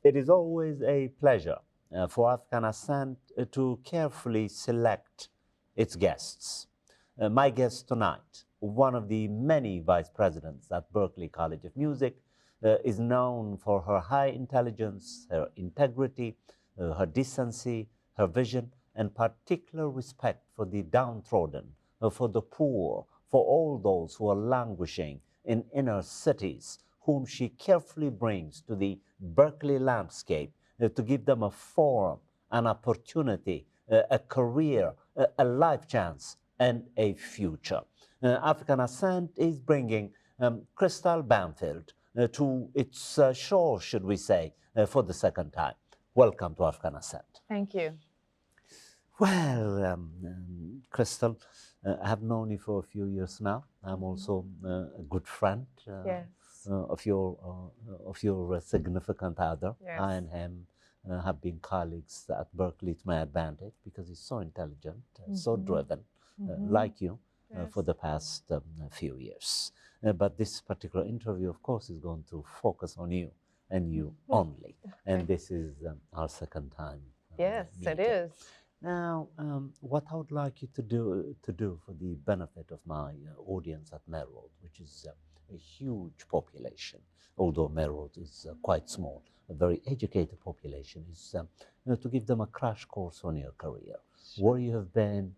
It is always a pleasure for African Ascent to carefully select its guests. My guest tonight, one of the many vice presidents at Berklee College of Music, is known for her high intelligence, her integrity, her decency, her vision, and particular respect for the downtrodden, for the poor, for all those who are languishing in inner cities, whom she carefully brings to the Berkeley landscape to give them a forum, an opportunity, a career, a life chance, and a future. African Ascent is bringing Krystal Banfield to its shore, should we say, for the second time. Welcome to African Ascent. Thank you. Well, Krystal, I have known you for a few years now. I'm also a good friend Yes. of your significant other. Yes. I and him have been colleagues at Berkeley to my advantage because he's so intelligent, so driven, like you, for the past few years. But this particular interview, of course, is going to focus on you and you only. And this is our second time. Yes, it meeting. is. Now, what I would like you to do for the benefit of my audience at Merrill, which is a huge population, although Merrill is quite small, a very educated population, is to give them a crash course on your career, where you have been,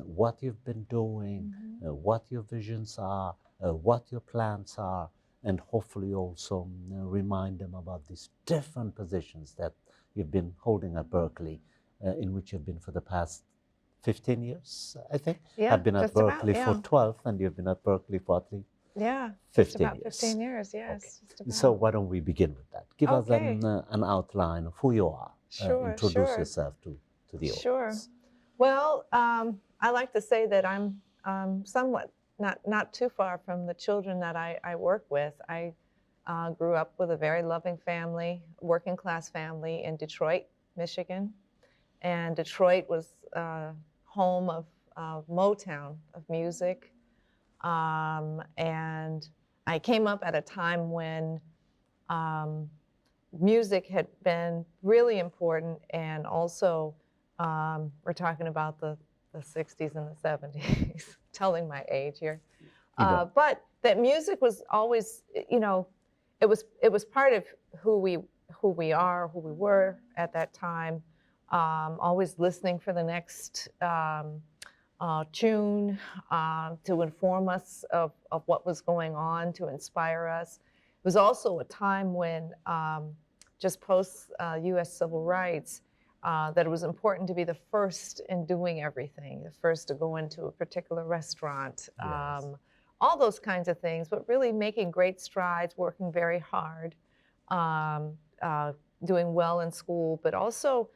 what you've been doing, what your visions are, what your plans are, and hopefully also remind them about these different positions that you've been holding at Berkeley, in which you've been for the past 15 years, I think. Yeah, I've been at just about, Berkeley for 12, and you've been at Berkeley for at least Yeah, 15 just about years. 15 years, yes. Okay. Just about. So why don't we begin with that? Give us an outline of who you are. Sure, Introduce sure. yourself to the Sure. audience. Well, I like to say that I'm somewhat not too far from the children that I work with. I grew up with a very loving family, working class family in Detroit, Michigan. And Detroit was home of Motown, of music. And I came up at a time when music had been really important, and also we're talking about the 60s and the 70s, telling my age here. But that music was always, you know, it was part of who we were at that time. Always listening for the next tune to inform us of what was going on, to inspire us. It was also a time when, just post US civil rights, that it was important to be the first in doing everything, the first to go into a particular restaurant, Yes. all those kinds of things, but really making great strides, working very hard, doing well in school, but also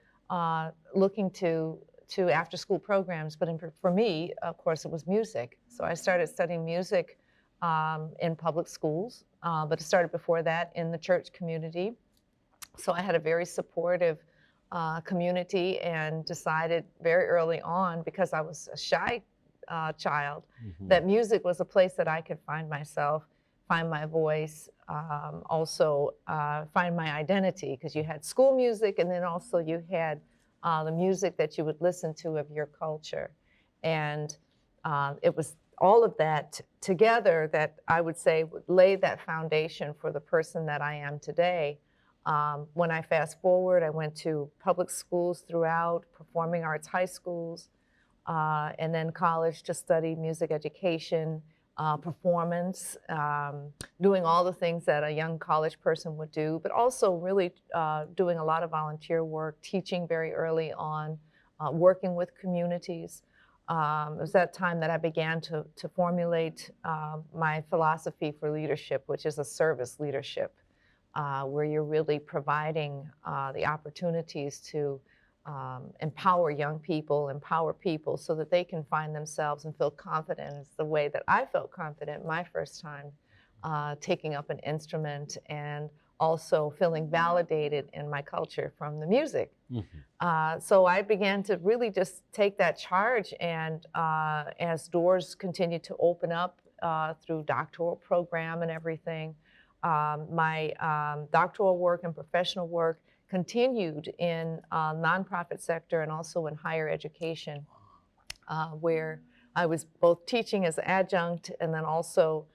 looking to after school programs. But for me, of course, it was music. So I started studying music in public schools, but it started before that in the church community. So I had a very supportive community, and decided very early on, because I was a shy child, that music was a place that I could find myself, find my voice, also find my identity, because you had school music, and then also you had the music that you would listen to of your culture. And it was all of that together that I would say would lay that foundation for the person that I am today. When I fast forward, I went to public schools throughout, performing arts high schools, and then college to study music education, performance, doing all the things that a young college person would do, but also really doing a lot of volunteer work, teaching very early on, working with communities. It was that time that I began to formulate my philosophy for leadership, which is a service leadership, where you're really providing the opportunities to empower young people, empower people so that they can find themselves and feel confident. It's the way that I felt confident my first time taking up an instrument, and also feeling validated in my culture from the music. So I began to really just take that charge, and as doors continued to open up through doctoral program and everything, My doctoral work and professional work continued in nonprofit sector and also in higher education, where I was both teaching as an adjunct and then also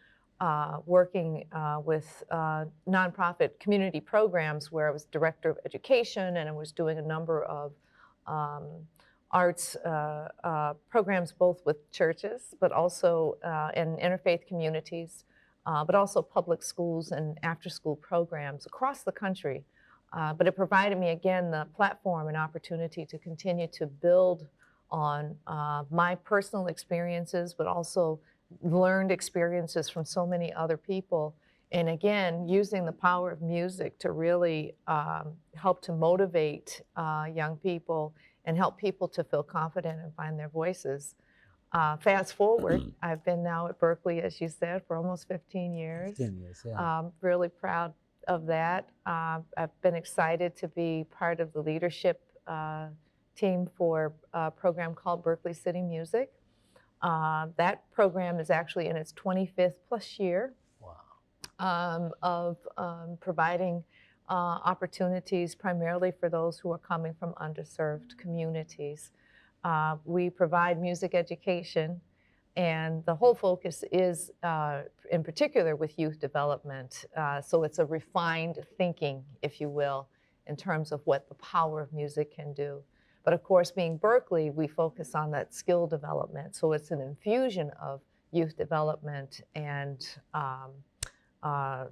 working with nonprofit community programs where I was director of education and I was doing a number of arts programs both with churches but also in interfaith communities, but also public schools and after-school programs across the country. But it provided me, again, the platform and opportunity to continue to build on my personal experiences, but also learned experiences from so many other people. And again, using the power of music to really help to motivate young people and help people to feel confident and find their voices. Fast forward, I've been now at Berkeley, as you said, for almost 15 years. 15 years, yeah. Really proud of that. I've been excited to be part of the leadership team for a program called Berkeley City Music. That program is actually in its 25th plus year. Wow. Of providing opportunities primarily for those who are coming from underserved communities. We provide music education, and the whole focus is in particular with youth development. So it's a refined thinking, if you will, in terms of what the power of music can do. But of course, being Berkeley, we focus on that skill development. So it's an infusion of youth development and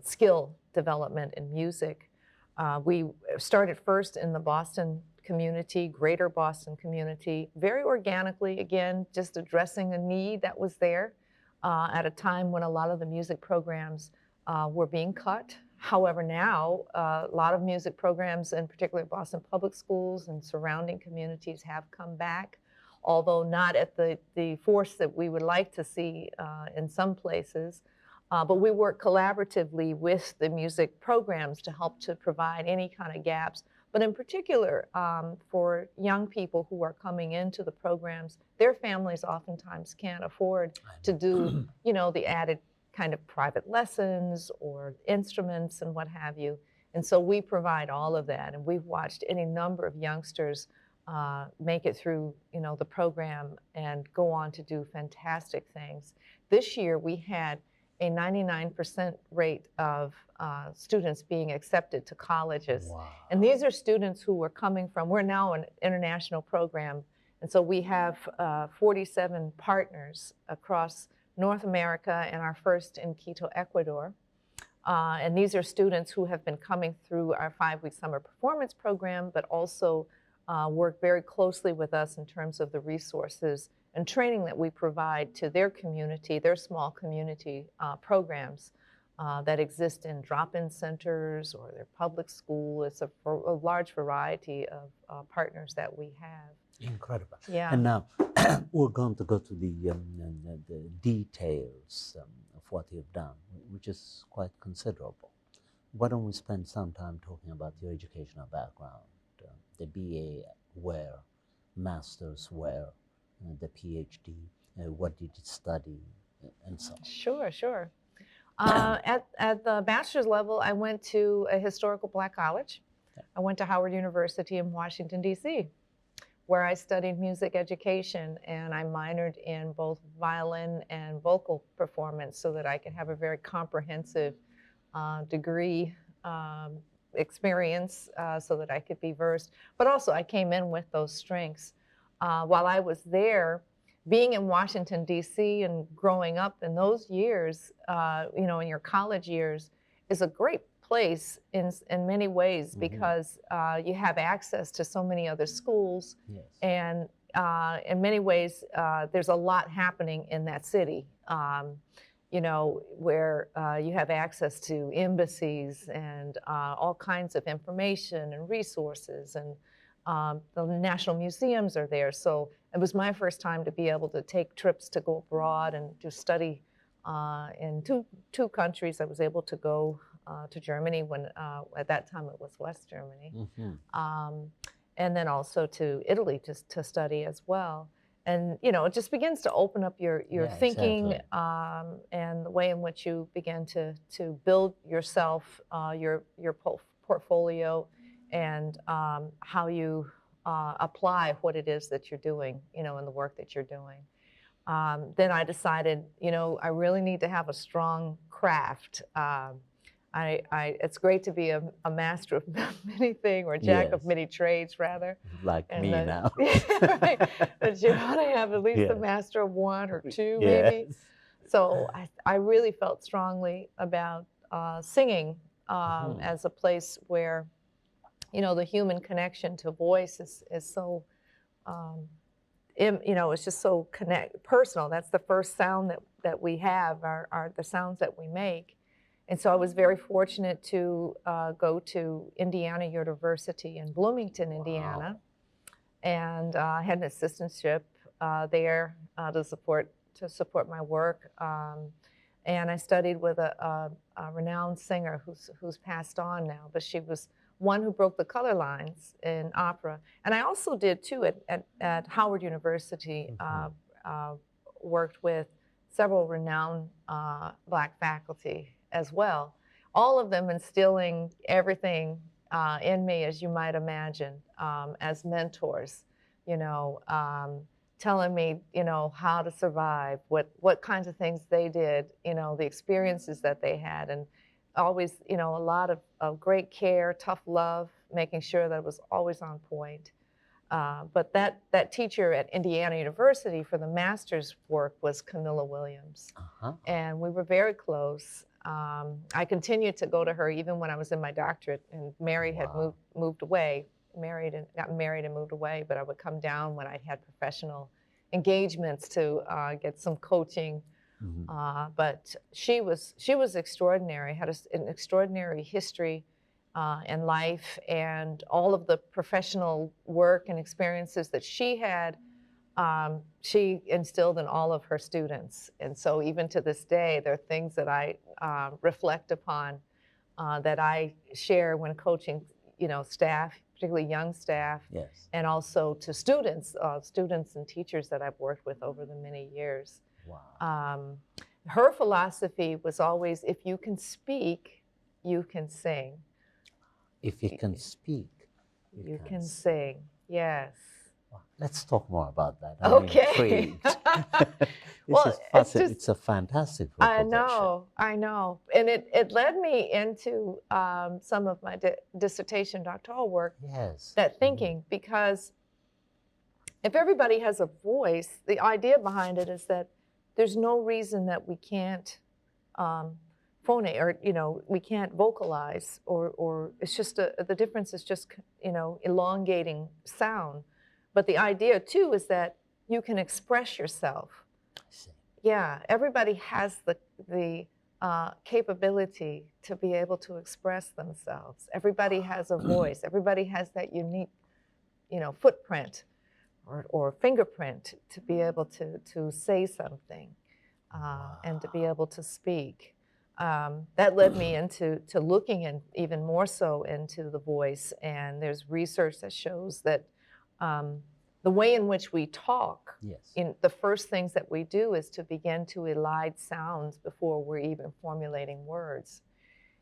skill development in music. We started first in the Boston community, greater Boston community, very organically, again, just addressing a need that was there at a time when a lot of the music programs were being cut. However, now a lot of music programs, in particular Boston public schools and surrounding communities, have come back, although not at the force that we would like to see in some places. But we work collaboratively with the music programs to help to provide any kind of gaps. But in particular, for young people who are coming into the programs, their families oftentimes can't afford to do, you know, the added kind of private lessons or instruments and what have you. And so we provide all of that. And we've watched any number of youngsters make it through, you know, the program and go on to do fantastic things. This year we had a 99% rate of students being accepted to colleges. Wow. And these are students who are coming from, we're now an international program, and so we have 47 partners across North America and our first in Quito, Ecuador. And these are students who have been coming through our 5-week summer performance program, but also work very closely with us in terms of the resources and training that we provide to their community, their small community programs that exist in drop-in centers or their public school. It's a large variety of partners that we have. Incredible. Yeah. And now we're going to go to the details of what you've done, which is quite considerable. Why don't we spend some time talking about your educational background, the BA where, master's where, the PhD, what did you study, and so on. Sure, sure. At the bachelor's level, I went to a historical Black college. I went to Howard University in Washington, D.C., where I studied music education, and I minored in both violin and vocal performance so that I could have a very comprehensive degree experience so that I could be versed. But also I came in with those strengths. While I was there, being in Washington, D.C. and growing up in those years, you know, in your college years, is a great place in many ways because you have access to so many other schools. Yes. And in many ways, there's a lot happening in that city, you know, where you have access to embassies and all kinds of information and resources, and the national museums are there. So it was my first time to be able to take trips to go abroad and to study in two countries. I was able to go to Germany when at that time it was West Germany, and then also to Italy to study as well. you know, it just begins to open up your Yeah, thinking, exactly. and the way in which you begin to build yourself, your portfolio, and how you apply what it is that you're doing, you know, in the work that you're doing. Then I decided, you know, I really need to have a strong craft. It's great to be a master of many things, or jack of Yes, many trades, rather. like And me now. right, but you want to have at least a Yes, master of one or two, maybe. yes. So I really felt strongly about singing, Mhm. as a place where, you know, the human connection to voice is so, um, you know, it's just so personal. That's the first sound that we have, are the sounds that we make. And so I was very fortunate to go to Indiana University in Bloomington, Indiana, Wow. and I had an assistantship there to support my work. And I studied with a renowned singer who's passed on now, but she was one who broke the color lines in opera. And I also did too at Howard University. Mhm. Worked with several renowned Black faculty as well. All of them instilling everything in me, as you might imagine, as mentors, you know, telling me, you know, how to survive, what kinds of things they did, you know, the experiences that they had, and always, you know, a lot of great care, tough love, making sure that it was always on point. But that teacher at Indiana University for the master's work was Camilla Williams, Uh-huh. and we were very close. I continued to go to her even when I was in my doctorate, and Mary had Wow. moved away, got married and moved away. But I would come down when I had professional engagements to get some coaching. Mhm. But she was extraordinary. Had an extraordinary history and life, and all of the professional work and experiences that she had, she instilled in all of her students. And so even to this day, there are things that I reflect upon, that I share when coaching, you know, staff, particularly young staff, Yes. and also to students and teachers that I've worked with over the many years. Wow. Um, Her philosophy was always, if you can speak, you can sing. If you can speak, You can can sing. sing. Yes. Wow. Let's talk more about that. I'm Okay. intrigued. This Well, is it's just, it's a fantastic I proposition. know, I know. And it led me into some of my dissertation doctoral work, Yes. that Mhm. thinking, because if everybody has a voice, the idea behind it is that there's no reason that we can't phonate, or, you know, we can't vocalize, or it's just the difference is just, you know, elongating sound. But the idea too is that you can express yourself. I see. Yeah, everybody has the capability to be able to express themselves. Everybody has a voice. Everybody has that unique, you know, footprint or fingerprint to be able to say something, and to be able to speak. That led me into looking in even more so into the voice. And there's research that shows that the way in which we talk, Yes. in the first things that we do is to begin to elide sounds before we're even formulating words.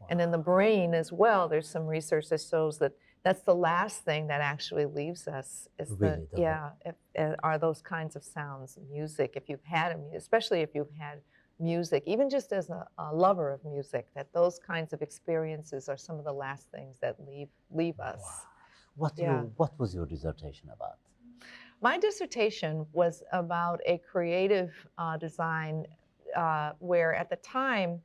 Wow. And in the brain as well, there's some research that shows that that's the last thing that actually leaves us, is Really, are those kinds of sounds, music. If you've had especially if you've had music, even just as a lover of music, that those kinds of experiences are some of the last things that leave us. Wow. Yeah. What was your dissertation about? My dissertation was about a creative design, where at the time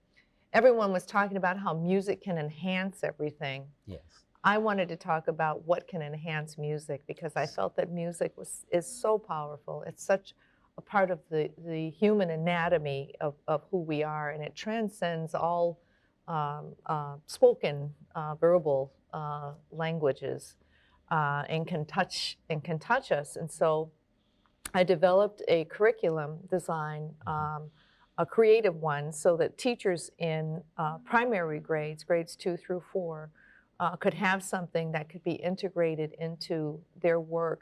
everyone was talking about how music can enhance everything. Yes. I wanted to talk about what can enhance music, because I felt that music is so powerful. It's such a part of the human anatomy of who we are, and it transcends all spoken verbal languages, and can touch us. And so I developed a curriculum design, a creative one, so that teachers in primary grades 2 through 4, could have something that could be integrated into their work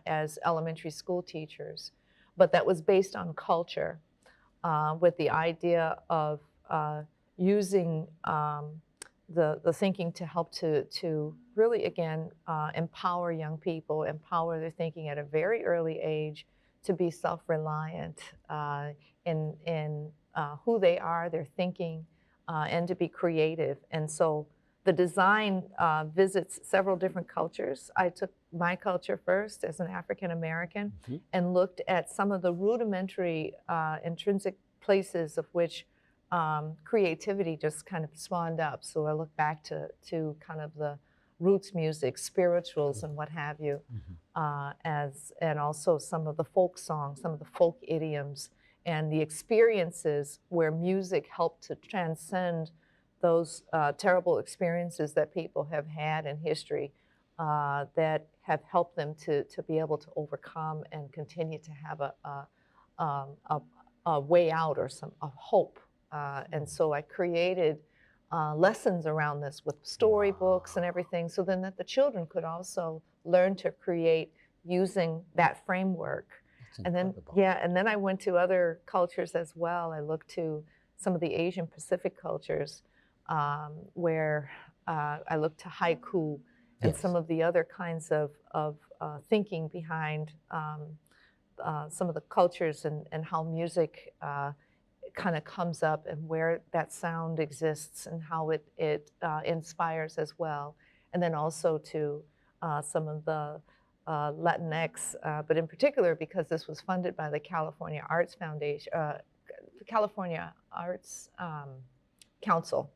as elementary school teachers. but that was based on culture, with the idea of using the thinking to help to really, again, empower young people, empower their thinking at a very early age to be self-reliant in who they are, their thinking, and to be creative. And so the design visits several different cultures. I took my culture first as an African American and looked at some of the rudimentary intrinsic places of which creativity just kind of spawned up. So I look back to kind of the roots music, spirituals, and what have you, and also some of the folk songs, some of the folk idioms, and the experiences where music helped to transcend those terrible experiences that people have had in history that have helped them to be able to overcome and continue to have a way out or a hope. And so I created lessons around this with storybooks and everything, so then that the children could also learn to create using that framework. And then, and then I went to other cultures as well. I looked to some of the Asian Pacific cultures where I looked to haiku and some of the other kinds of thinking behind some of the cultures and how music kind of comes up and where that sound exists and how it inspires as well. And then also to some of the Latinx, but in particular because this was funded by the California Arts Foundation, the California Arts Council.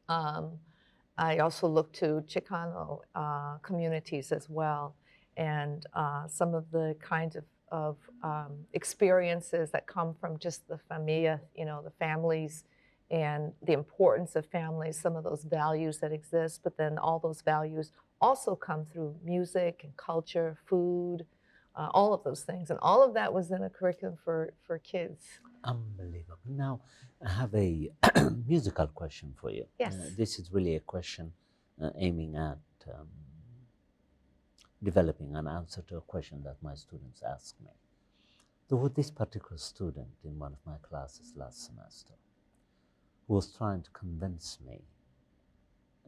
I also looked to Chicano communities as well, and some of the kinds of experiences that come from just the familia, you know, the families and the importance of families, some of those values that exist, but then all those values also come through music and culture, food, all of those things. And all of that was in a curriculum for kids. Unbelievable. Now, I have a musical question for you. Yes. This is really a question aiming at developing an answer to a question that my students ask me. There was this particular student in one of my classes last semester who was trying to convince me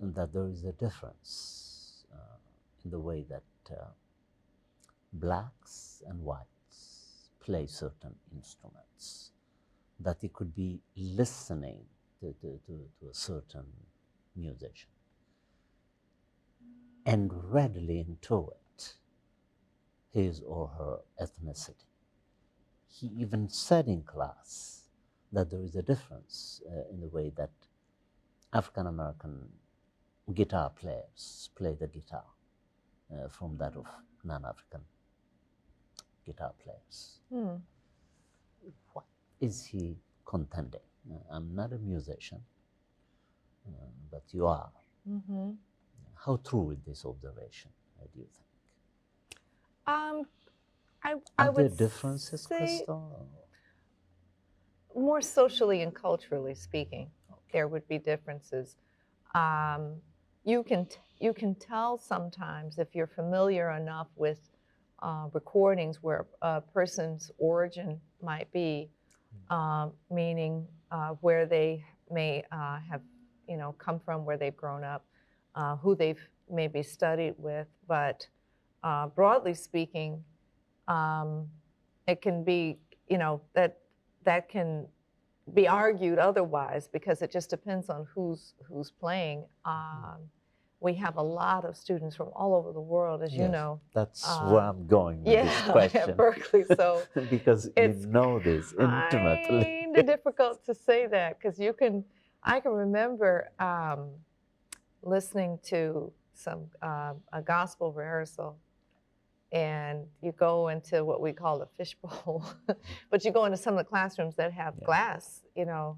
that there is a difference in the way that blacks and whites play certain instruments, that he could be listening to a certain musician and readily intuit his or her ethnicity. He even said in class that there is a difference in the way that African American guitar players play the guitar from that of non-African guitar players. What is he contending? I'm not a musician, but you are. How true is this observation, do you think? I Are would there differences, say Krystal? more socially and culturally speaking, there would be differences. You can tell sometimes if you're familiar enough with recordings where a person's origin might be, meaning where they may have, you know, come from, where they've grown up, who they've maybe studied with. But broadly speaking, it can be, you know, that can be argued otherwise because it just depends on who's playing. We have a lot of students from all over the world, as you know. That's where I'm going with this question. At Berkeley, so because you know this intimately. It's kind of difficult to say that because I can remember listening to a gospel rehearsal, and you go into what we call the fishbowl, but you go into some of the classrooms that have glass, you know,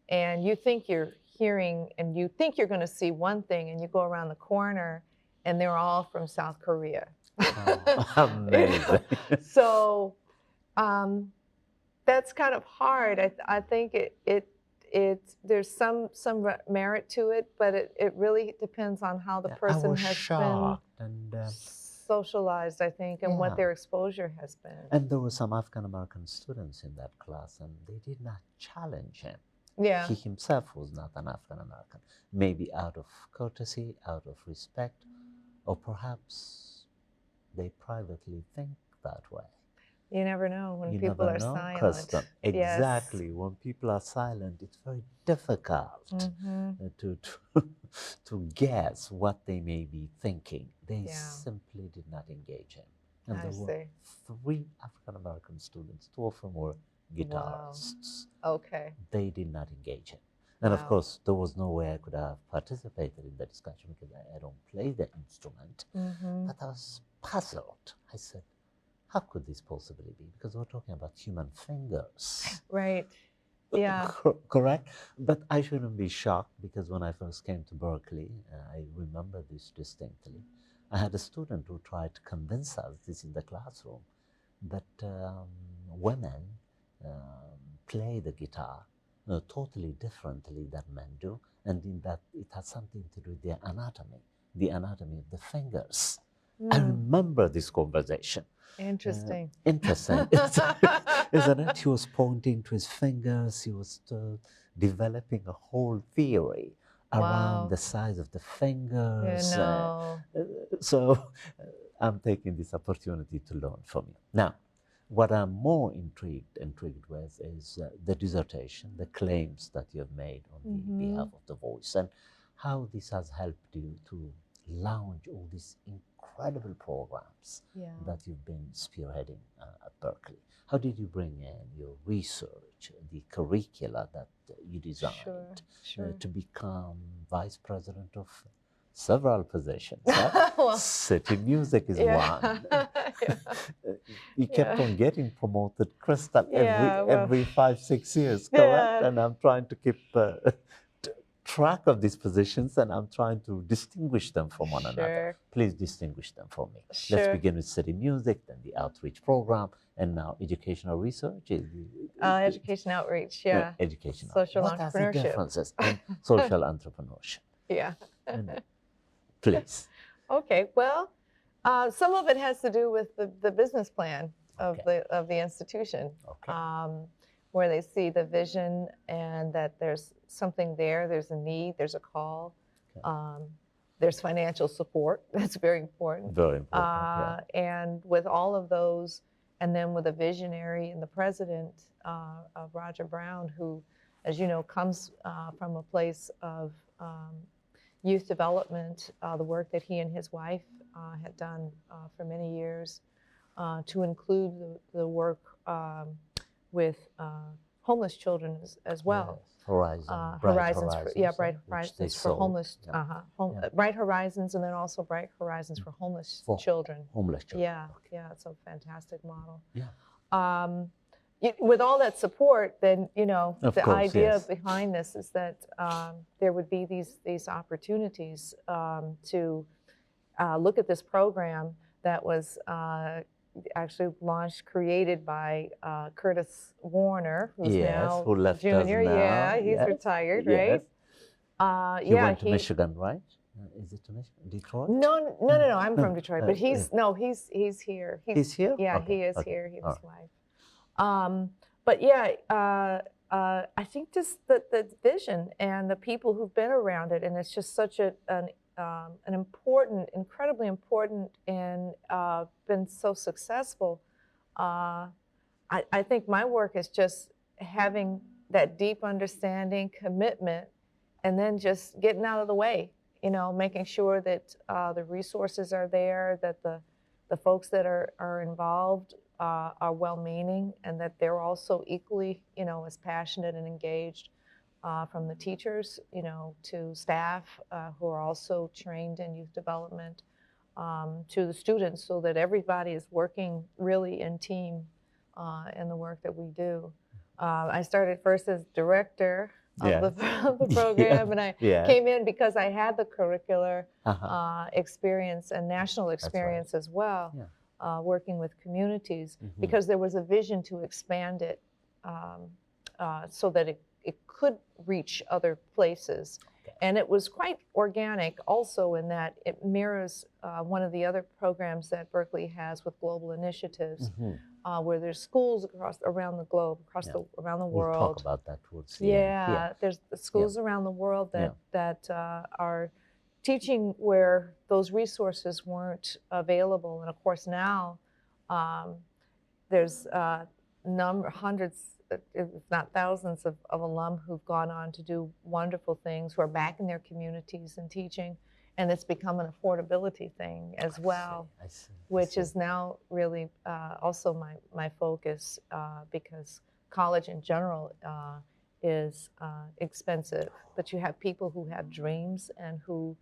and you think you're hearing and you think you're going to see one thing, and you go around the corner and they're all from South Korea. Amazing. You know? So that's kind of hard. I think there's some merit to it, but it really depends on how the person has been socialized, I think, and what Yeah. their exposure has been. And there were some African American students in that class, and they did not challenge him. Yeah. He himself was not an African American, maybe out of courtesy, out of respect, or perhaps they privately think that way. You never know when You people never are know, silent. Krystal. Yes. Exactly. When people are silent, it's very difficult to guess what they may be thinking. They simply did not engage him. And there were 3 African American students, 2 of them were guitarists. Wow. Okay. They did not engage him. And of course, there was no way I could have participated in the discussion because I don't play the instrument. But I was puzzled. I said, how could this possibly be? Because we're talking about human fingers. Right. Yeah. Correct? But I shouldn't be shocked because when I first came to Berkeley, I remember this distinctly. I had a student who tried to convince us, this in the classroom, that women play the guitar totally differently than men do, and in that it has something to do with their anatomy, the anatomy of the fingers. I remember this conversation. Interesting. Interesting, isn't it? He was pointing to his fingers. He was developing a whole theory around the size of the fingers. So I'm taking this opportunity to learn from you. Now, what I'm more intrigued with is the dissertation, the claims that you have made on the behalf of the Voice, and how this has helped you to launch all these incredible programs that you've been spearheading at Berkeley. How did you bring in your research, the curricula that you designed to become vice president of several positions? Huh? City Music is one. You kept on getting promoted, Krystal, every 5-6 years, correct? And I'm trying to keep track of these positions, and I'm trying to distinguish them from one another. Please distinguish them for me. Let's begin with City Music, then the outreach program, and now educational research. Education outreach, Education. Social what entrepreneurship. What are the differences in social entrepreneurship? Please. Okay, well, some of it has to do with the business plan of the institution. Where they see the vision and that there's something there, there's a need, there's a call, there's financial support. That's very important. Very important. And with all of those, and then with a visionary and the president of Roger Brown, who, as you know, comes from a place of youth development, the work that he and his wife had done for many years, to include the work with homeless children as well. Horizons, Bright Horizons for homeless, Bright Horizons, and then also Bright Horizons for homeless children. Homeless children. Yeah, it's a fantastic model. With all that support, then the idea behind this is that there would be these opportunities to look at this program that was actually created by Curtis Warner, who's now who left junior. Us now. He's retired, right? He went to Michigan, right? Is it to Michigan? Detroit? No. I'm from Detroit, but he's here. He's here? Yeah, he is here. He was wife. But I think just the vision and the people who've been around it, and it's just such an important, incredibly important, and been so successful. I think my work is just having that deep understanding, commitment, and then just getting out of the way, making sure that the resources are there, that the folks that are involved are well-meaning, and that they're also equally, as passionate and engaged. From the teachers, to staff who are also trained in youth development, to the students, so that everybody is working really in team in the work that we do. I started first as director of the program, and I came in because I had the curricular experience and national experience as well, working with communities, because there was a vision to expand it so that it could reach other places. Okay. And it was quite organic also in that it mirrors one of the other programs that Berkeley has with global initiatives, where there's schools around the globe, around the We'll talk world. about that towards the end. Yeah, there's schools around the world that are teaching where those resources weren't available. And of course now there's hundreds, if not thousands of alum who've gone on to do wonderful things, who are back in their communities and teaching. And it's become an affordability thing as well, which is now really also my focus, because college in general is expensive, but you have people who have dreams and who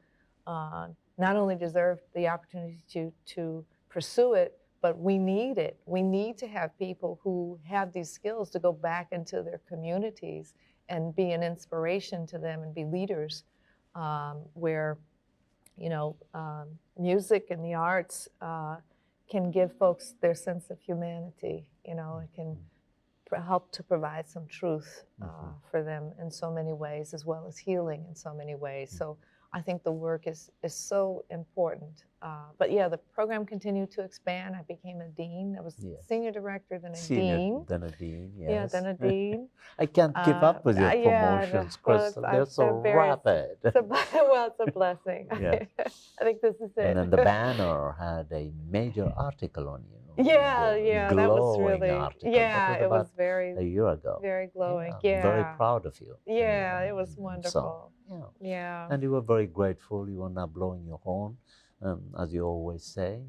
not only deserve the opportunity to pursue it, but we need it. We need to have people who have these skills to go back into their communities and be an inspiration to them and be leaders, where music and the arts can give folks their sense of humanity. It can help to provide some truth for them in so many ways, as well as healing in so many ways. So I think the work is so important. But yeah, the program continued to expand. I became a dean. I was senior director, then a dean. Then a dean, yes. Yeah, then a dean. I can't keep up with your promotions, Krystal. They're so rapid. Well, it's a blessing. Yes. I think this is it. And then the banner had a major article on you. Yeah, that was really, article. it was very, a year ago. Very glowing. I'm very proud of you. Yeah, it was wonderful. So, yeah. And you were very grateful. You were not blowing your horn, as you always say.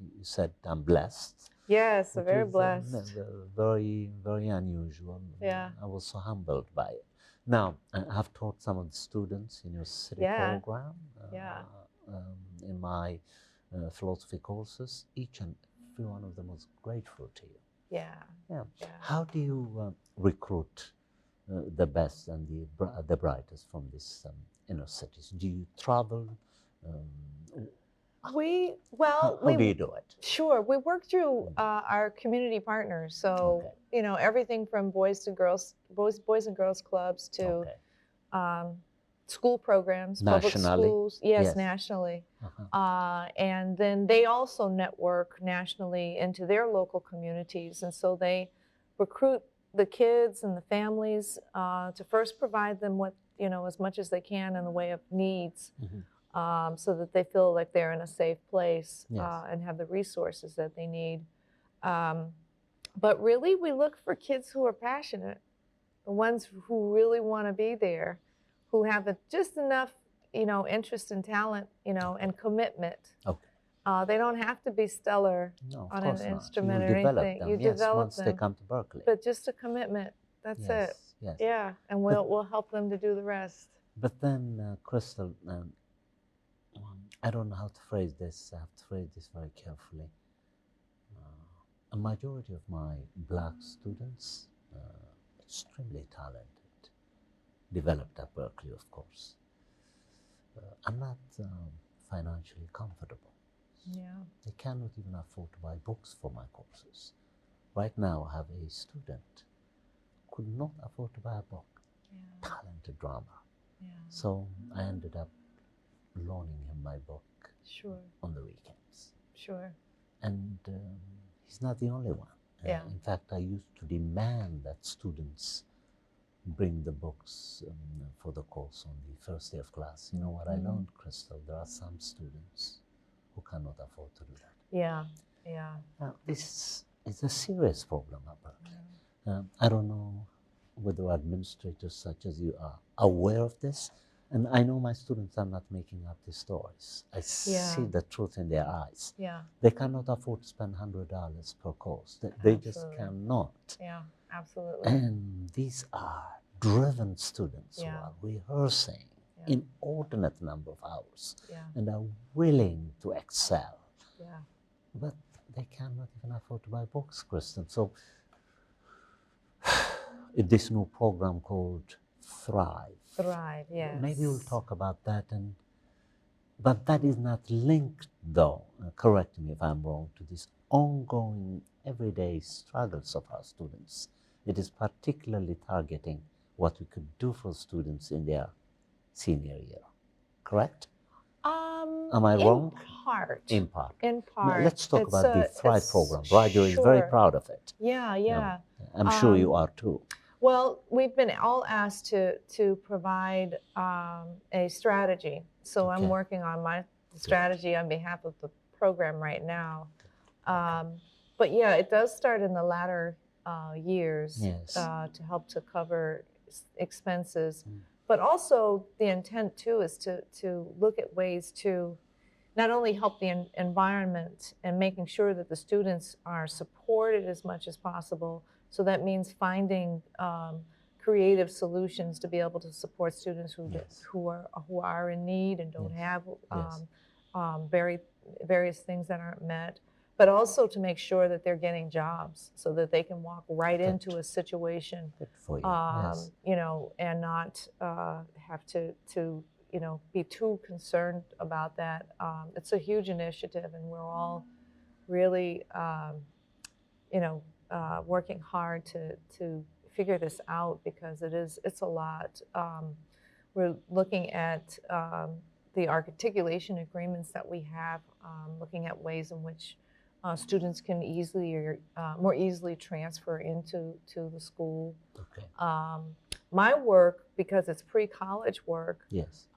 You said, I'm blessed. Yes, very blessed. Very, very unusual. Yeah. I was so humbled by it. Now, I've taught some of the students in your city program. In my philosophy courses, each and every one of them was grateful to you. Yeah. How do you recruit the best and the brightest from these inner cities? Do you travel? How do you do it? Sure, we work through our community partners. So everything from boys and girls clubs to school programs, public schools. Yes, nationally. And then they also network nationally into their local communities. And so they recruit the kids and the families to first provide them with, as much as they can in the way of needs, so that they feel like they're in a safe place and have the resources that they need. But really, we look for kids who are passionate, the ones who really want to be there, who have just enough, interest and talent, and commitment. They don't have to be stellar on an instrument or anything. You develop once them. They come to Berkeley. But just a commitment. That's it. Yes. Yeah, and we'll help them to do the rest. But then, Krystal, I don't know how to phrase this. I have to phrase this very carefully. A majority of my black students, extremely talented, developed at Berkeley, of course. I'm not financially comfortable. They cannot even afford to buy books for my courses. Right now, I have a student who could not afford to buy a book. Talented drama. So I ended up loaning him my book on the weekends. And he's not the only one. In fact, I used to demand that students bring the books for the course on the first day of class. You know what I learned, Krystal? There are some students who cannot afford to do that. Now, this is a serious problem at Berkeley. I don't know whether administrators such as you are aware of this. And I know my students are not making up the stories. I see the truth in their eyes. They cannot afford to spend $100 per course. They just cannot. Absolutely. And these are driven students who are rehearsing inordinate number of hours and are willing to excel. But they cannot even afford to buy books, Krystal. So this new program called Thrive. Yes. Maybe we'll talk about that. But that is not linked, though, correct me if I'm wrong, to this ongoing everyday struggles of our students. It is particularly targeting what we could do for students in their senior year, correct? Um, Am I in wrong? part. In part. In Now, part. let's talk It's about the Thrive it's program. Roger is very sure. proud of it. Yeah, yeah. I'm sure you Um, are too. Well, we've been all asked to provide a strategy. So I'm Okay. working on my strategy on behalf of the program right now. But yeah, it does start in the latter years Yes. to help to cover expenses. Mm. But also the intent too is to look at ways to not only help the environment and making sure that the students are supported as much as possible. So that means finding creative solutions to be able to support students Yes. who are in need and don't Yes. have Yes. various things that aren't met, but also to make sure that they're getting jobs so that they can walk right Good. into a situation, Good for you. Yes. you know, and not have to be too concerned about that. It's a huge initiative, and we're all really, working hard to figure this out because it's a lot. We're looking at the articulation agreements that we have, looking at ways in which students can easily or more easily transfer into the school. Okay. My work, because it's pre-college work, Yes.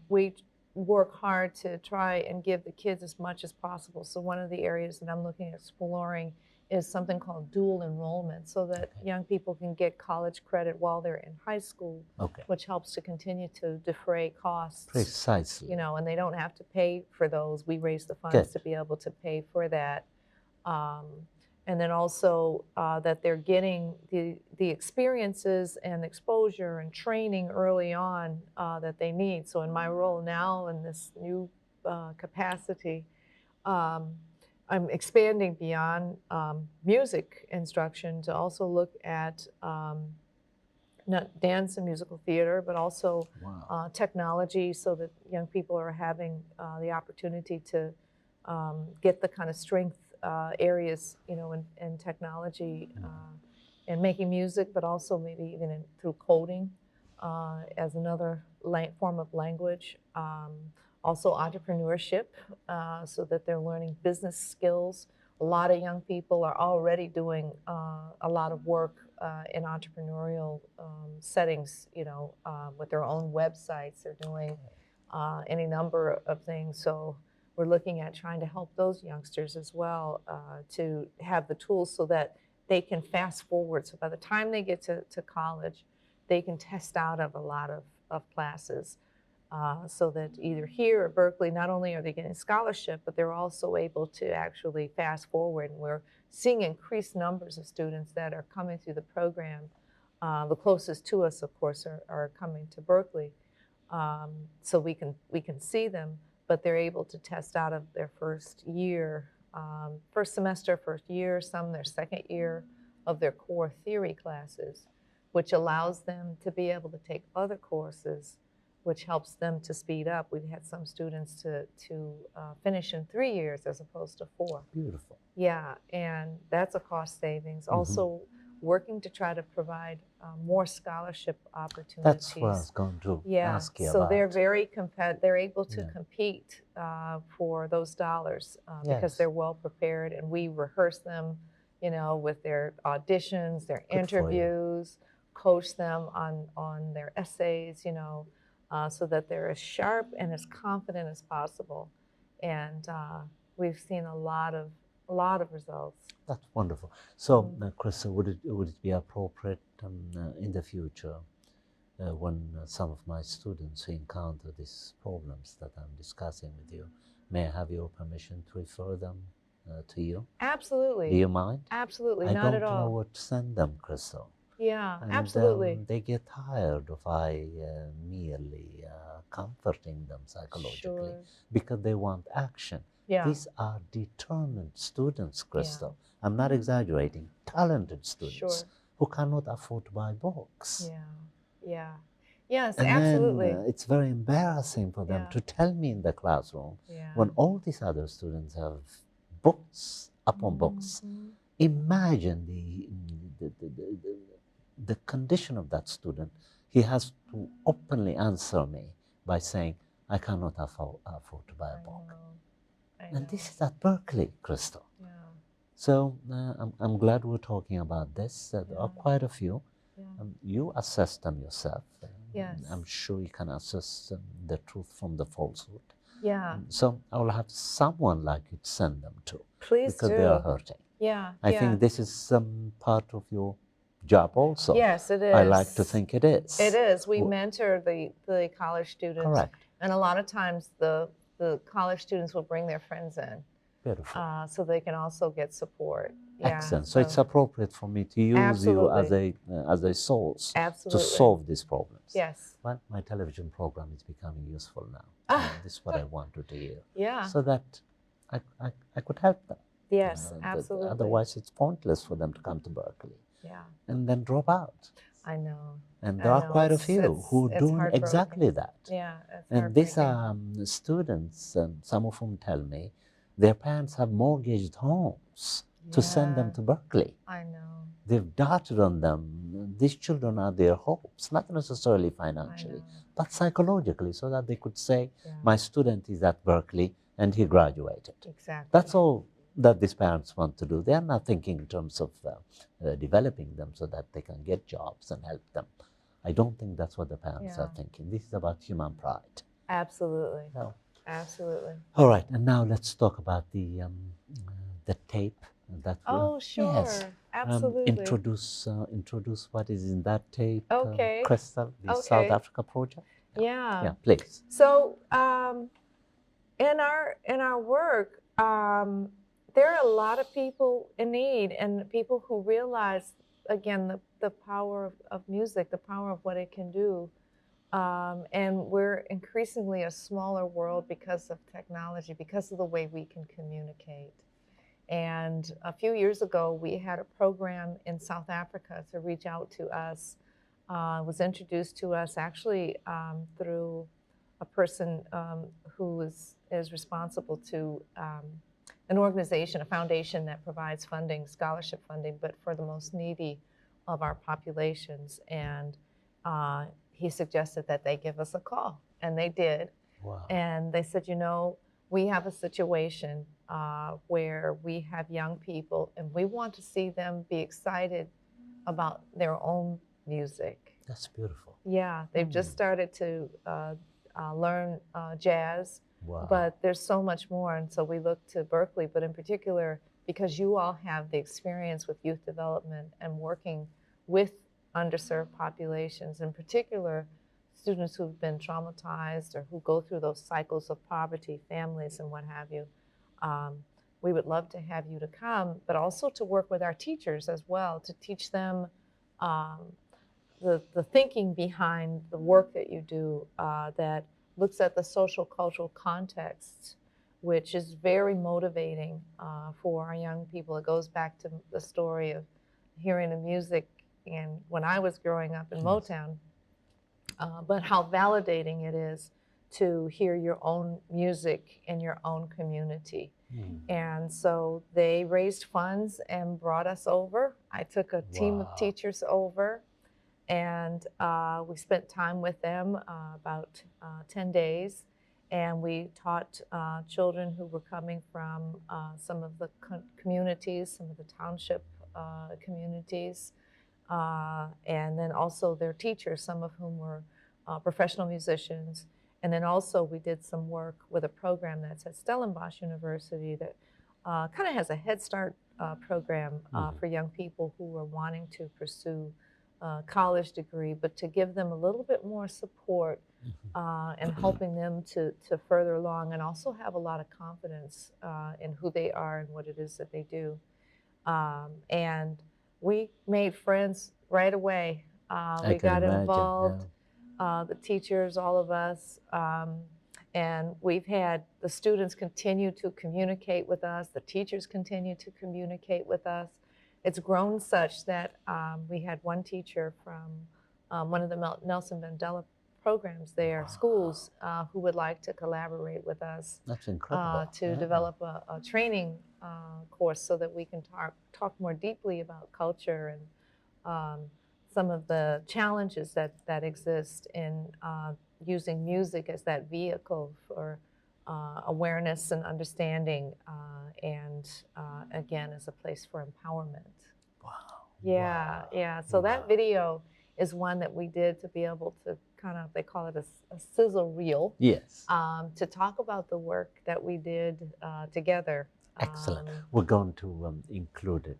we work hard to try and give the kids as much as possible. So one of the areas that I'm looking at exploring is something called dual enrollment, so that Okay. young people can get college credit while they're in high school, Okay. which helps to continue to defray costs. Precisely. You know, and they don't have to pay for those. We raise the funds Good. to be able to pay for that. And then also that they're getting the experiences and exposure and training early on that they need. So in my role now in this new capacity, I'm expanding beyond music instruction to also look at not dance and musical theater, but also Wow. technology, so that young people are having the opportunity to get the kind of strength areas, you know, in technology and making music, but also maybe even through coding as another form of language. Also entrepreneurship, so that they're learning business skills. A lot of young people are already doing a lot of work in entrepreneurial settings, you know, with their own websites. They're doing any number of things. So we're looking at trying to help those youngsters as well to have the tools so that they can fast forward. So by the time they get to college, they can test out of a lot of classes. So that either here or Berkeley, not only are they getting scholarship, but they're also able to actually fast forward. And we're seeing increased numbers of students that are coming through the program. The closest to us, of course, are coming to Berkeley, so we can see them. But they're able to test out of their first year, first semester, first year, some their second year of their core theory classes, which allows them to be able to take other courses, which helps them to speed up. We've had some students to finish in 3 years as opposed to 4. Beautiful. Yeah, and that's a cost savings. Also, working to try to provide more scholarship opportunities. That's what I was going to ask you so about. they're very they're able to compete for those dollars because they're well prepared, and we rehearse them, you know, with their auditions, their interviews, coach them on their essays, you know, so that they're as sharp and as confident as possible. And we've seen a lot of results. That's wonderful. So, Krystal, would it be appropriate in the future when some of my students who encounter these problems that I'm discussing with you, may I have your permission to refer them to you? Absolutely. Do you mind? Absolutely, I not at don't know all. what to send them, Krystal. Yeah, And, absolutely. they get tired of I merely comforting them psychologically because they want action. Yeah. These are determined students, Krystal. I'm not exaggerating. Talented students who cannot afford to buy books. Yes, and absolutely. Then, it's very embarrassing for them to tell me in the classroom when all these other students have books upon books. Imagine the condition of that student he has to openly answer me by saying, I cannot afford to buy a book. I And know. this is at Berkeley, Krystal. Yeah. So I'm glad we're talking about this. There are Yeah. quite a few. Yeah. You assess them yourself. Yes. I'm sure you can assess the truth from the falsehood. Yeah. So I will have someone like you to send them to. Please because do. they are hurting. Yeah. I think this is some part of your job also. Yes, it is. I like to think it is. It is. We mentor the college students. Correct. And a lot of times the college students will bring their friends in. Beautiful. So they can also get support. Yeah, excellent. So it's appropriate for me to use Absolutely. you as a source Absolutely. to solve these problems. Yes. Well, my television program is becoming useful now. This is what I wanted to hear. Yeah. So that I could help them. Yes, absolutely. Otherwise, it's pointless for them to come to Berkeley Yeah. and then drop out. I know. And there are quite a few who are doing exactly that. Yeah, it's And these are students, some of whom tell me their parents have mortgaged homes to send them to Berkeley. I know. They've darted on them. These children are their hopes, not necessarily financially, but psychologically, so that they could say, my student is at Berkeley and he graduated. Exactly. That's all that these parents want to do. They are not thinking in terms of developing them so that they can get jobs and help them. I don't think that's what the parents are thinking. This is about human pride. Absolutely. No. Absolutely. All right, and now let's talk about the tape that. Sure. Yes. Absolutely. Introduce what is in that tape. Okay. Krystal, the South Africa project. Yeah. Yeah, please. So in our work, there are a lot of people in need and people who realize, again, the power of music, the power of what it can do. And we're increasingly a smaller world because of technology, because of the way we can communicate. And a few years ago, we had a program in South Africa to reach out to us. It was introduced to us actually through a person who is responsible to an organization, a foundation that provides funding, scholarship funding, but for the most needy of our populations. And he suggested that they give us a call, and they did. Wow. And they said, you know, we have a situation where we have young people, and we want to see them be excited about their own music. That's beautiful. Yeah, they've just started to learn jazz, but there's so much more. And so we look to Berkeley, but in particular, because you all have the experience with youth development and working with underserved populations, in particular, students who've been traumatized or who go through those cycles of poverty, families and what have you. We would love to have you to come, but also to work with our teachers as well, to teach them the thinking behind the work that you do that looks at the social cultural context, which is very motivating for our young people. It goes back to the story of hearing the music and when I was growing up in Motown, but how validating it is to hear your own music in your own community. And so they raised funds and brought us over. I took a team of teachers over, and we spent time with them about 10 days. And we taught children who were coming from some of the communities, some of the township communities, and then also their teachers, some of whom were professional musicians. And then also we did some work with a program that's at Stellenbosch University that kind of has a Head Start program for young people who are wanting to pursue a college degree, but to give them a little bit more support and helping them to further along and also have a lot of confidence in who they are and what it is that they do. And we made friends right away. We got involved. The teachers, all of us, and we've had the students continue to communicate with us, the teachers continue to communicate with us. It's grown such that we had one teacher from one of the Nelson Mandela programs there, schools, who would like to collaborate with us. That's incredible. To develop a training course so that we can talk more deeply about culture and some of the challenges that exist in using music as that vehicle for awareness and understanding, and again, as a place for empowerment. Wow. Yeah, Wow. yeah. So that video is one that we did to be able to kind of, they call it a sizzle reel, Yes. to talk about the work that we did together. Excellent. We're going to include it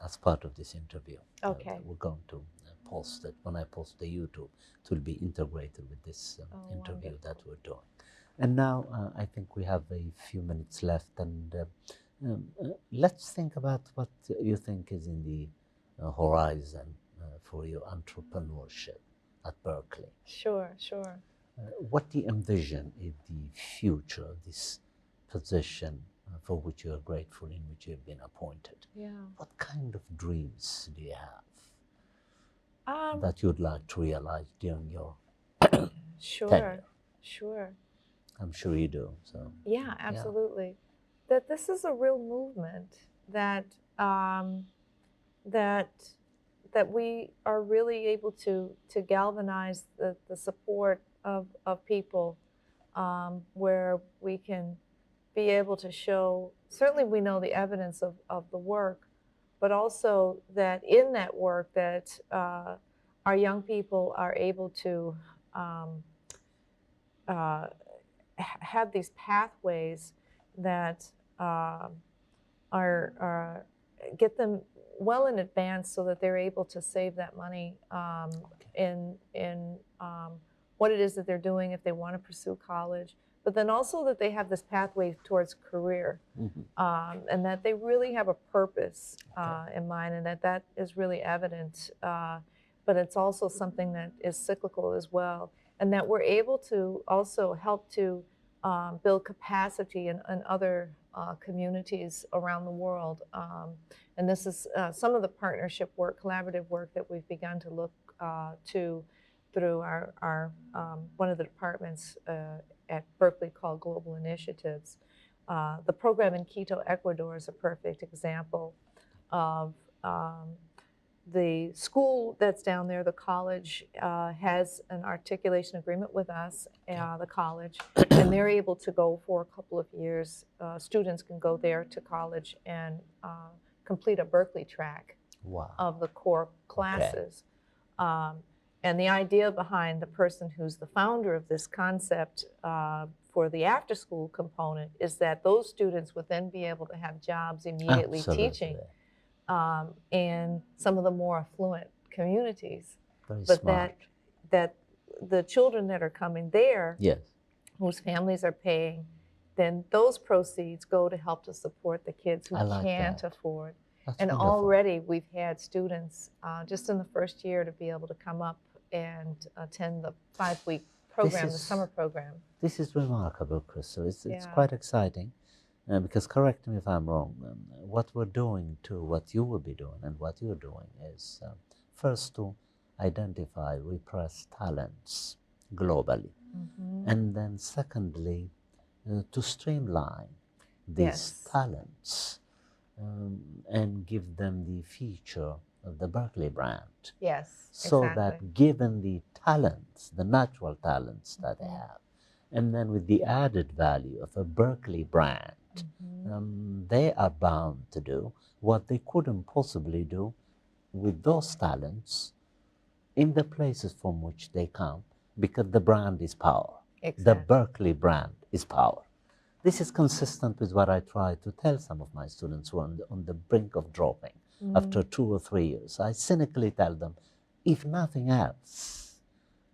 as part of this interview. Okay. We're going to post it. When I post the YouTube, it will be integrated with this interview that we're doing. And now I think we have a few minutes left, and let's think about what you think is in the horizon for your entrepreneurship at Berkeley. Sure, sure. What do you envision is the future of this position for which you are grateful, in which you have been appointed? Yeah. What kind of dreams do you have that Um, you'd like to realize during your Sure, tenure? sure. I'm sure you do. So Yeah, absolutely. That this is a real movement that that that we are really able to galvanize the support of people, where we can be able to show, certainly we know the evidence of the work, but also that in that work that our young people are able to have these pathways that are get them well in advance, so that they're able to save that money in what it is that they're doing if they want to pursue college, but then also that they have this pathway towards career, and that they really have a purpose in mind, and that is really evident. But it's also something that is cyclical as well, and that we're able to also help to build capacity in other communities around the world. And this is some of the partnership work, collaborative work that we've begun to look to through our one of the departments at Berkeley called Global Initiatives. The program in Quito, Ecuador is a perfect example of the school that's down there. The college has an articulation agreement with us, the college, and they're able to go for a couple of years. Students can go there to college and complete a Berkeley track of the core classes. And the idea behind the person who's the founder of this concept for the after-school component is that those students would then be able to have jobs immediately teaching in some of the more affluent communities. Very but smart. that the children that are coming there, Yes. whose families are paying, then those proceeds go to help to support the kids who can't afford. That's and wonderful. Already we've had students just in the first year to be able to come up and attend the 5-week program, the summer program. This is remarkable, Krystal. It's quite exciting. Because, correct me if I'm wrong, what we're doing too, what you will be doing and what you're doing is first to identify repressed talents globally, and then secondly to streamline these talents and give them the feature of the Berkeley brand. Yes, so that given the talents, the natural talents that they have, and then with the added value of a Berkeley brand, they are bound to do what they couldn't possibly do with those talents in the places from which they come, because the brand is power. The Berkeley brand is power. This is consistent with what I try to tell some of my students who are on the brink of dropping after 2 or 3 years. I cynically tell them, if nothing else,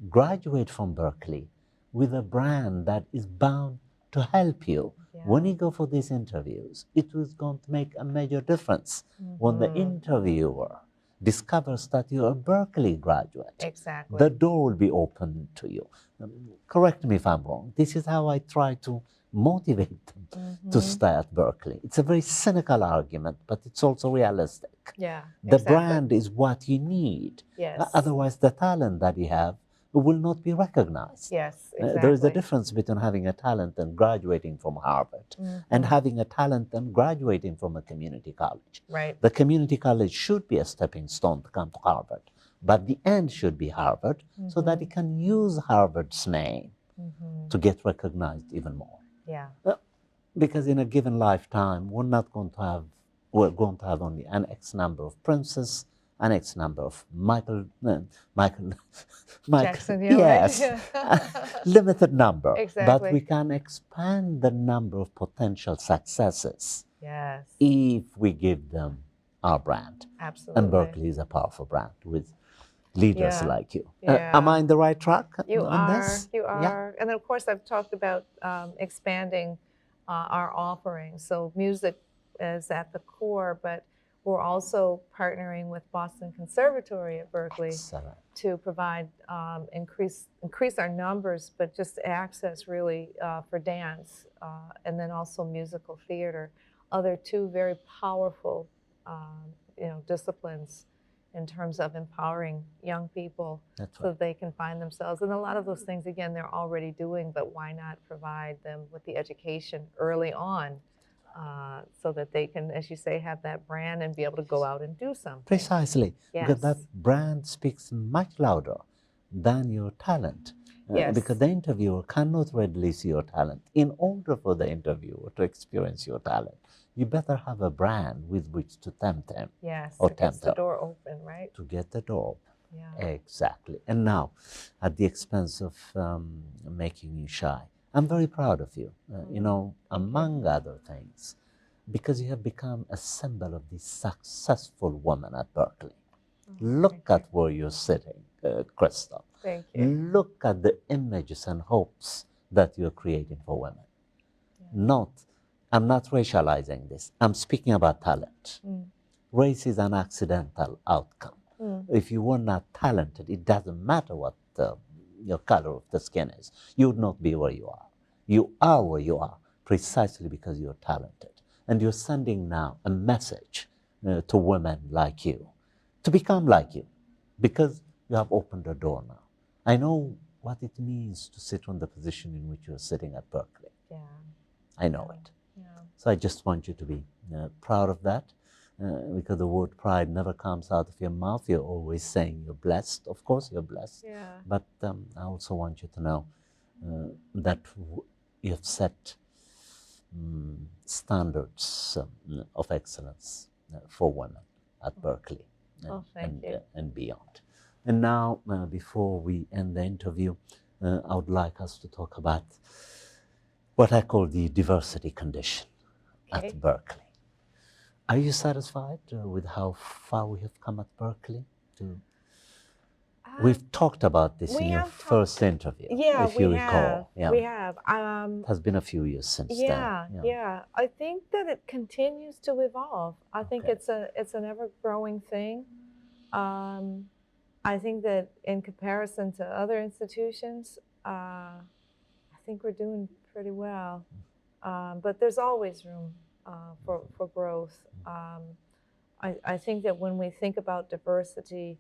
graduate from Berkeley with a brand that is bound to help you. When you go for these interviews, it is going to make a major difference when the interviewer discovers that you're a Berkeley graduate. The door will be open to you. Correct me if I'm wrong. This is how I try to motivate them to stay at Berkeley. It's a very cynical argument, but it's also realistic. The brand is what you need. Otherwise, the talent that you have will not be recognized. There is a difference between having a talent and graduating from Harvard and having a talent and graduating from a community college. The community college should be a stepping stone to come to Harvard, but the end should be Harvard, so that it can use Harvard's name to get recognized even more. Yeah. Because in a given lifetime, we're going to have only an X number of princes, an X number of Michael, Jackson, yeah, right? yes, limited number. Exactly. But we can expand the number of potential successes Yes. if we give them our brand. Absolutely. And Berkeley is a powerful brand with leaders like you. Yeah. Am I on the right track You on are. this? You are. Yeah. And then, of course, I've talked about expanding our offerings. So music is at the core, but we're also partnering with Boston Conservatory at Berkeley Excellent. to provide increase our numbers, but just access really for dance, and then also musical theater. Other two very powerful, disciplines in terms of empowering young people. That's so right. that they can find themselves. And a lot of those things, again, they're already doing, but why not provide them with the education early on, so that they can, as you say, have that brand and be able to go out and do something. Precisely. Yes. Because that brand speaks much louder than your talent. Yes. Because the interviewer cannot readily see your talent. In order for the interviewer to experience your talent, you better have a brand with which to tempt him. Yes, or it gets tempt the her. door open, right? To get the door open. Yeah. Exactly. And now, at the expense of making you shy, I'm very proud of you, among other things, because you have become a symbol of the successful woman at Berkeley. Look at where you're sitting, Krystal. Thank you. Look at the images and hopes that you're creating for women. Yeah. I'm not racializing this. I'm speaking about talent. Race is an accidental outcome. If you were not talented, it doesn't matter what your color of the skin is. You would not be where you are. You are where you are precisely because you're talented. And you're sending now a message to women like you to become like you, because you have opened the door now. I know what it means to sit on the position in which you're sitting at Berkeley. Yeah. I know it. Yeah. So I just want you to be proud of that, because the word pride never comes out of your mouth. You're always saying you're blessed. Of course, you're blessed. Yeah. But I also want you to know that you have set standards of excellence for women at Berkeley and beyond. And now, before we end the interview, I would like us to talk about what I call the diversity condition at Berkeley. Are you satisfied with how far we have come at Berkeley? We've talked about this in your first interview, if you recall. Yeah, we have. It has been a few years since then. Yeah. I think that it continues to evolve. I think it's an ever-growing thing. I think that in comparison to other institutions, I think we're doing pretty well. But there's always room for growth. I think that when we think about diversity,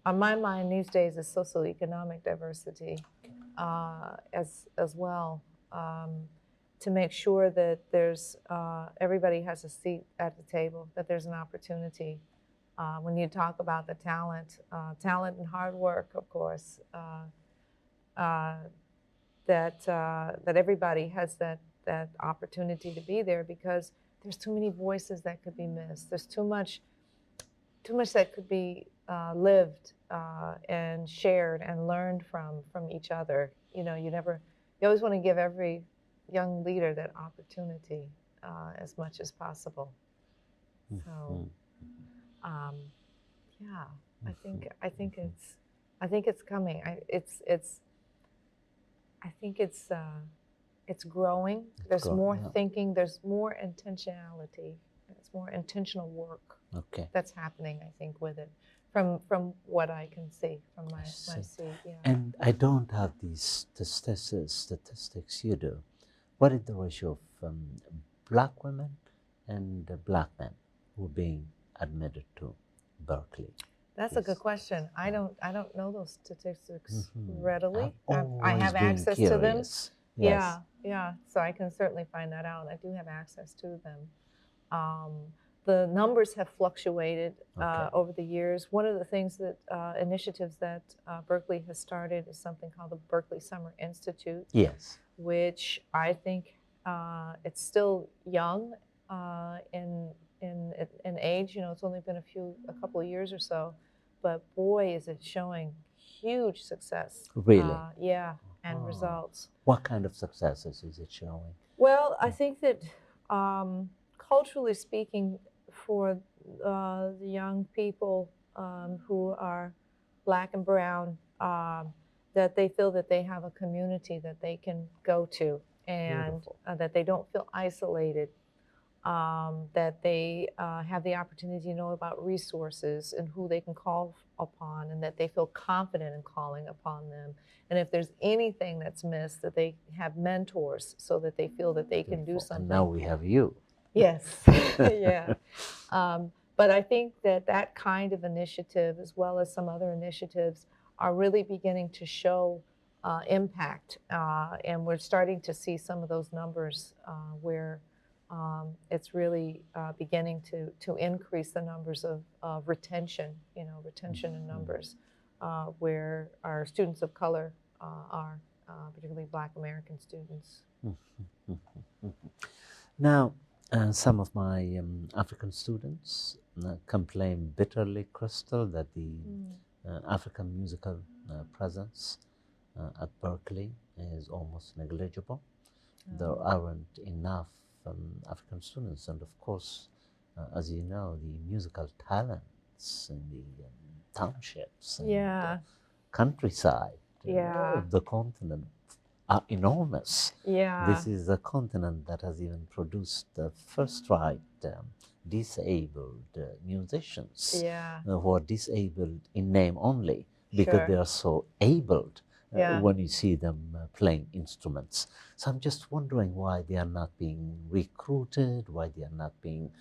on my mind these days is socioeconomic diversity as well, to make sure that there's everybody has a seat at the table, that there's an opportunity. When you talk about the talent and hard work, of course, that everybody has that opportunity to be there, because there's too many voices that could be missed. There's too much that could be lived and shared and learned from each other. You always want to give every young leader that opportunity as much as possible. So, yeah, I think it's coming. I think it's growing. There's more thinking. There's more intentionality. It's more intentional work that's happening, I think, with it, from what I can see from my seat. Yeah. And I don't have these statistics you do. What is the ratio of black women and black men who are being admitted to Berkeley? That's a good question. I don't know those statistics readily. I have access to them. Yes. Yeah. So I can certainly find that out. I do have access to them. the numbers have fluctuated Okay. over the years. One of the things that initiatives that Berkeley has started is something called the Berkeley Summer Institute, Yes. which I think it's still young in age. You know, it's only been a couple of years or so, but boy, is it showing huge success. Really? Yeah, and Oh. results. What kind of successes is it showing? Well, I think that culturally speaking, for the young people who are Black and brown, that they feel that they have a community that they can go to, and Beautiful. that they don't feel isolated, that they have the opportunity to know about resources and who they can call upon, and that they feel confident in calling upon them. And if there's anything that's missed, that they have mentors so that they feel that they can do Beautiful. something. And now we have you. Yes, yeah. But I think that that kind of initiative, as well as some other initiatives, are really beginning to show impact. And we're starting to see some of those numbers where it's really beginning to increase the numbers of retention, you know, retention in numbers, where our students of color are, particularly Black American students. Now, some of my African students complain bitterly, Krystal, that the African musical presence at Berkeley is almost negligible. There aren't enough African students, and of course, as you know, the musical talents in the townships and Yeah. countryside Yeah. of the continent are enormous. Yeah. This is a continent that has even produced the first-rate disabled musicians Yeah. who are disabled in name only because Sure. they are so abled Yeah. when you see them playing instruments. So I'm just wondering why they are not being recruited, why they are not being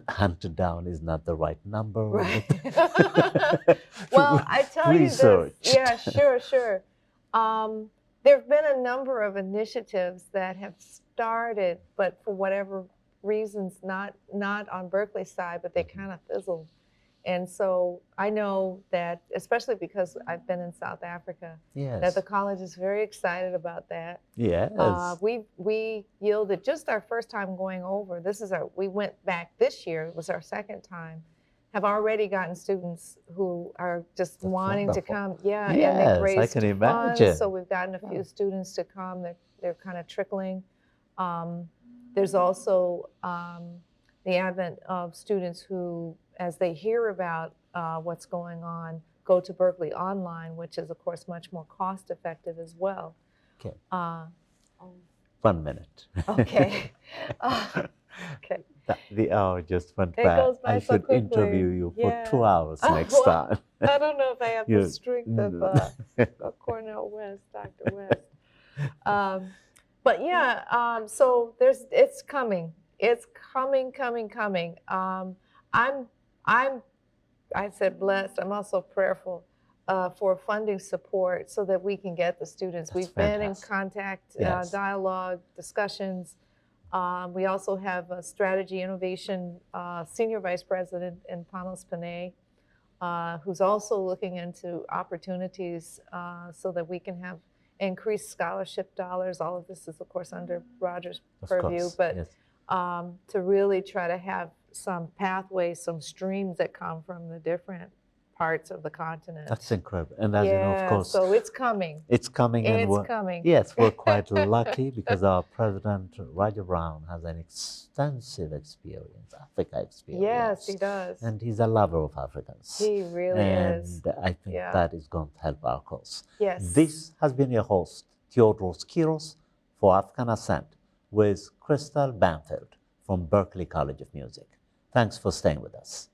hunted down is not the right number. Right. But Well, I tell you this. researched. Yeah, sure. There have been a number of initiatives that have started, but for whatever reasons, not on Berkeley's side, but they kind of fizzled. And so I know that, especially because I've been in South Africa, Yes. that the college is very excited about that. Yes. We yielded just our first time going over. We went back this year. It was our second time. Have already gotten students who are just That's wanting wonderful. to come. Yeah, Yes, and they've raised I can funds. imagine. So we've gotten a few students to come. They're kind of trickling. There's also the advent of students who, as they hear about what's going on, go to Berkeley online, which is, of course, much more cost-effective as well. Okay. 1 minute. Okay. Okay. The hour just went It by. goes by I so should quickly. interview you for Yeah. 2 hours next Well, time. I don't know if I have the You- strength of Cornell West, Dr. West. But yeah, so it's coming. It's coming. I said blessed. I'm also prayerful for funding support so that we can get the students. That's We've been in fantastic. contact, Yes. dialogue, discussions. We also have a strategy innovation senior vice president in Panos Panay, who's also looking into opportunities so that we can have increased scholarship dollars. All of this is, of course, under Roger's Of purview, course, but yes. to really try to have some pathways, some streams that come from the different parts of the continent. That's incredible. And as you know, of course, so it's coming. it's coming. And It's coming. Yes, we're quite lucky because our president, Roger Brown, has an extensive experience, Africa experience. Yes, he does. And he's a lover of Africans. He really is. And I think that is going to help our cause. Yes. This has been your host, Theodros Kiros, for African Ascent with Krystal Banfield from Berklee College of Music. Thanks for staying with us.